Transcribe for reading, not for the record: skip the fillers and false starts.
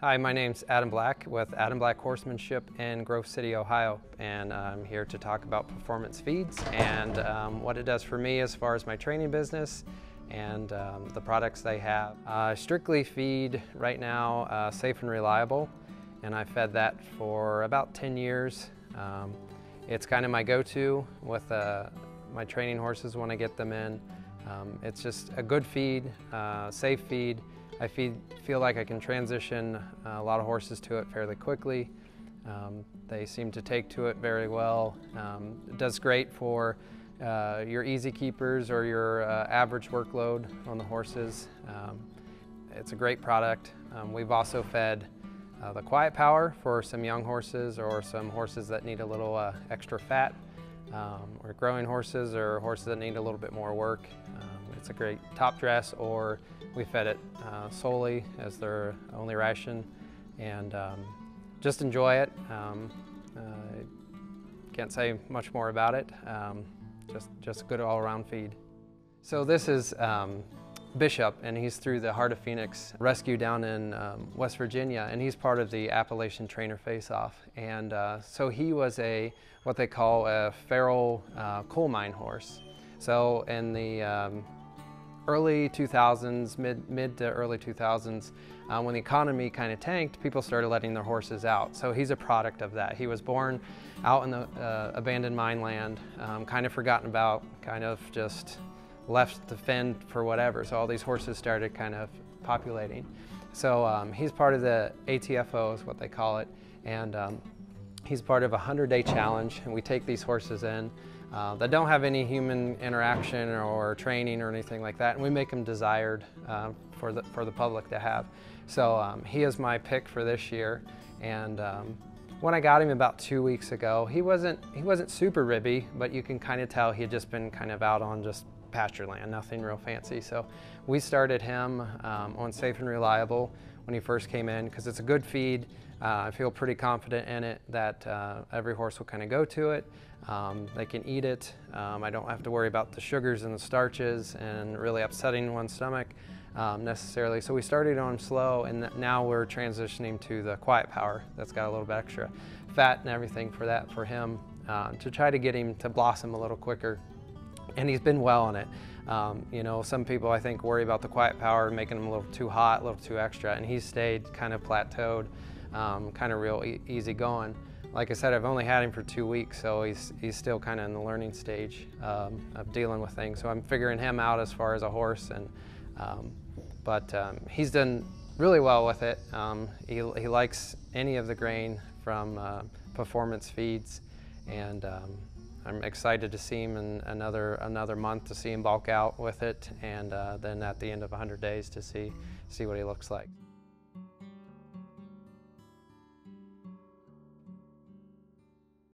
Hi, my name's Adam Black with Black Horsemanship in Grove City, Ohio, and I'm here to talk about performance feeds and what it does for me as far as my training business and the products they have. I strictly feed right now Safe and Reliable, and I fed that for about 10 years. It's kind of my go-to with my training horses when I get them in. It's just a good feed, safe feed. I feel like I can transition a lot of horses to it fairly quickly. They seem to take to it very well. It does great for your easy keepers or your average workload on the horses. It's a great product. We've also fed the Quiet Power for some young horses or some horses that need a little extra fat, or growing horses or horses that need a little bit more work. It's a great top dress, or we fed it solely as their only ration, and just enjoy it. Can't say much more about it. Just a good all-around feed. So this is Bishop, and he's through the Heart of Phoenix rescue down in West Virginia, and he's part of the Appalachian Trainer Face Off. And so he was what they call a feral coal mine horse. So in the early 2000s, mid to early 2000s, when the economy kind of tanked, people started letting their horses out. So he's a product of that. He was born out in the abandoned mine land, kind of forgotten about, kind of just left to fend for whatever. So all these horses started kind of populating. So he's part of the ATFO is what they call it, and he's part of a 100-day challenge, and we take these horses in that don't have any human interaction or training or anything like that, and we make them desired for the public to have. So he is my pick for this year, and when I got him about 2 weeks ago, he wasn't super ribby, but you can kind of tell he had just been kind of out on just pasture land, nothing real fancy. So we started him on Safe and Reliable when he first came in, because it's a good feed. I feel pretty confident in it that every horse will kind of go to it. They can eat it. I don't have to worry about the sugars and the starches and really upsetting one's stomach necessarily. So we started on him slow, and now we're transitioning to the Quiet Power that's got a little bit extra fat and everything for him to try to get him to blossom a little quicker. And he's been well on it. You know, some people I think worry about the Quiet Power making him a little too hot, a little too extra, and he's stayed kind of plateaued, kind of real easy going. Like I said, I've only had him for 2 weeks, so he's still kind of in the learning stage of dealing with things. So I'm figuring him out as far as a horse, and but he's done really well with it. He likes any of the grain from performance feeds, and I'm excited to see him in another month to see him bulk out with it, and then at the end of 100 days to see what he looks like.